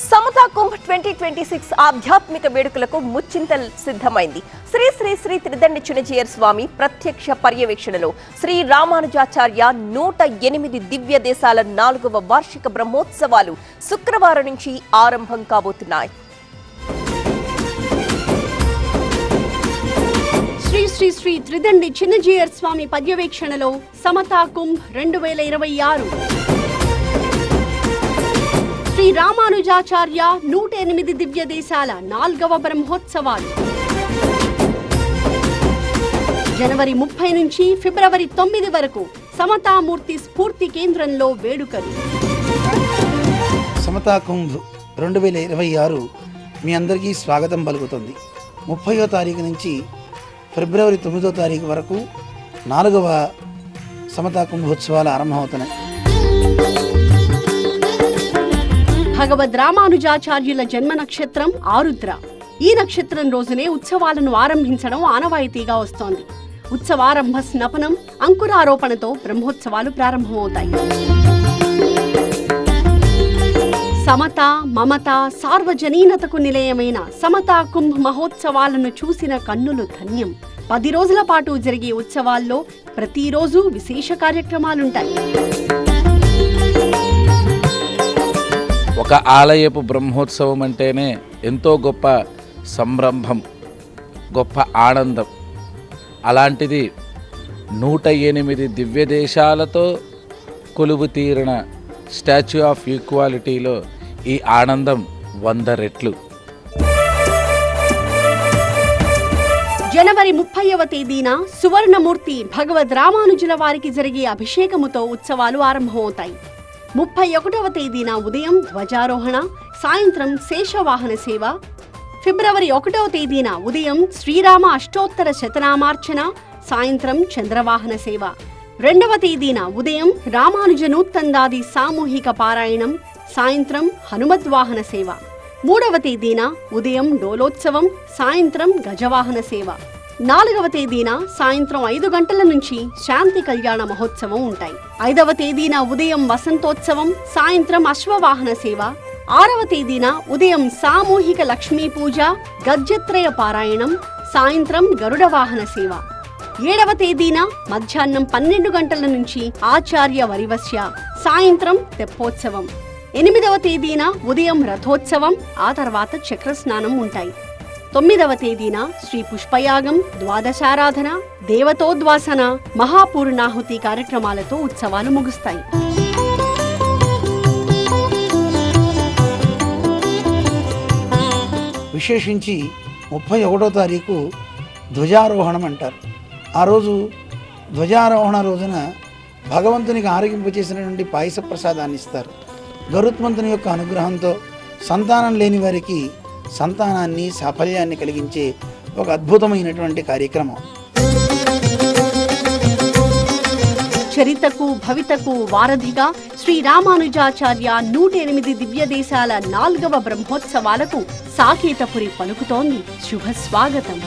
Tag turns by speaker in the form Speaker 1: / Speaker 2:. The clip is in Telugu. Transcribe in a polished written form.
Speaker 1: సమతా కుంభ్ 2026 ఆధ్యాత్మిక వేడుకలకు ముచ్చింతల్ సిద్ధమైంది. శ్రీ శ్రీ శ్రీ త్రిదండి చిన్నజీయర్ స్వామి ప్రత్యక్ష పర్యవేక్షణలో శ్రీ రామానుజాచార్య 108 దివ్య దేశాల 4వ వార్షిక బ్రహ్మోత్సవాలు శుక్రవారం నుంచి ఆరంభం కాబోతున్నాయి.
Speaker 2: శ్రీ శ్రీ శ్రీ త్రిదండి చిన్నజీయర్ స్వామి పర్యవేక్షణలో సమతా కుంభ్ 2026 శ్రీ రామానుజాచార్య 108 దివ్య దేశాల 4వ బ్రహ్మోత్సవాలు జనవరి 30 నుంచి ఫిబ్రవరి 9 వరకు సమతామూర్తి స్ఫూర్తి కేంద్రంలో వేడుకలు.
Speaker 3: సమతా కుంభ్ 2026 మీ అందరికీ స్వాగతం పలుకుతుంది. 30వ తారీఖు నుంచి ఫిబ్రవరి 9వ తారీఖు వరకు 4వ సమతా కుంభోత్సవాలు ఆరంభమవుతున్నాయి.
Speaker 2: భగవద్ రామానుజాచార్యుల జన్మ నక్షత్రం ఆరుద్ర. ఈ నక్షత్రం రోజునే ఉత్సవాలను ఆరంభించడం ఆనవాయితీగా వస్తోంది. ఉత్సవారంభ స్నపనం, అంకురారోపణతో బ్రహ్మోత్సవాలు ప్రారంభమవుతాయి. సమత, మమత, సార్వజనీనతకు నిలయమైన సమతా కుంభ్ మహోత్సవాలను చూసిన కన్నులు ధన్యం. 10 రోజుల పాటు జరిగే ఉత్సవాల్లో ప్రతిరోజు విశేష కార్యక్రమాలుంటాయి.
Speaker 4: ఒక ఆలయపు బ్రహ్మోత్సవం అంటేనే ఎంతో గొప్ప సంరంభం, గొప్ప ఆనందం. అలాంటిది 108 దివ్య దేశాలతో కొలువు తీరిన స్టాచ్యూ ఆఫ్ ఈక్వాలిటీలో ఈ ఆనందం 100 రెట్లు.
Speaker 2: జనవరి 30వ తేదీన సువర్ణమూర్తి భగవద్ రామానుజుల వారికి జరిగే అభిషేకముతో ఉత్సవాలు ఆరంభమవుతాయి. 31వ తేదీన ఉదయం ధ్వజారోహణ, సాయంత్రం శేషవాహన సేవ. ఫిబ్రవరి 1వ తేదీన ఉదయం శ్రీరామ అష్టోత్తర శతనామార్చన, సాయంత్రం చంద్రవాహన సేవ. 2వ తేదీన ఉదయం రామానుజ నూత్తందాది సామూహిక పారాయణం, సాయంత్రం హనుమద్వాహన సేవ. 3వ తేదీన ఉదయం డోలోత్సవం, సాయంత్రం గజవాహన సేవ. 4వ తేదీన సాయంత్రం 5 గంటల నుంచి శాంతి కళ్యాణ మహోత్సవం ఉంటాయి. 5వ తేదీన ఉదయం వసంతోత్సవం, సాయంత్రం అశ్వవాహన సేవ. 6వ తేదీన ఉదయం సామూహిక లక్ష్మీ పూజ, గద్యత్రయ పారాయణం, సాయంత్రం గరుడ వాహన సేవ. 7వ తేదీన మధ్యాహ్నం 12 గంటల నుంచి ఆచార్య వరివస్య, సాయంత్రం తెప్పోత్సవం. 8వ తేదీన ఉదయం రథోత్సవం, ఆ తర్వాత చక్రస్నానం ఉంటాయి. 9వ తేదీన శ్రీ పుష్పయాగం, ద్వాదశారాధన, దేవతోద్వాసన, మహాపూర్ణాహుతి కార్యక్రమాలతో ఉత్సవాలు ముగుస్తాయి.
Speaker 3: విశేషించి 31వ తారీఖు ధ్వజారోహణం అంటారు. ఆ రోజు ధ్వజారోహణ రోజున భగవంతునికి ఆరగింపచేసినటువంటి పాయస ప్రసాదాన్ని ఇస్తారు. గరుత్మంతుని యొక్క అనుగ్రహంతో సంతానం లేని వారికి సంతానాన్ని, సాఫల్యాన్ని కలిగించే ఒక అద్భుతమైనటువంటి కార్యక్రమం.
Speaker 2: చరితకు భవితకు వారధిగా శ్రీ రామానుజాచార్య 108 దివ్య దేశాల 4వ బ్రహ్మోత్సవాలకు సాకేతపురి పలుకుతోంది శుభ స్వాగతం.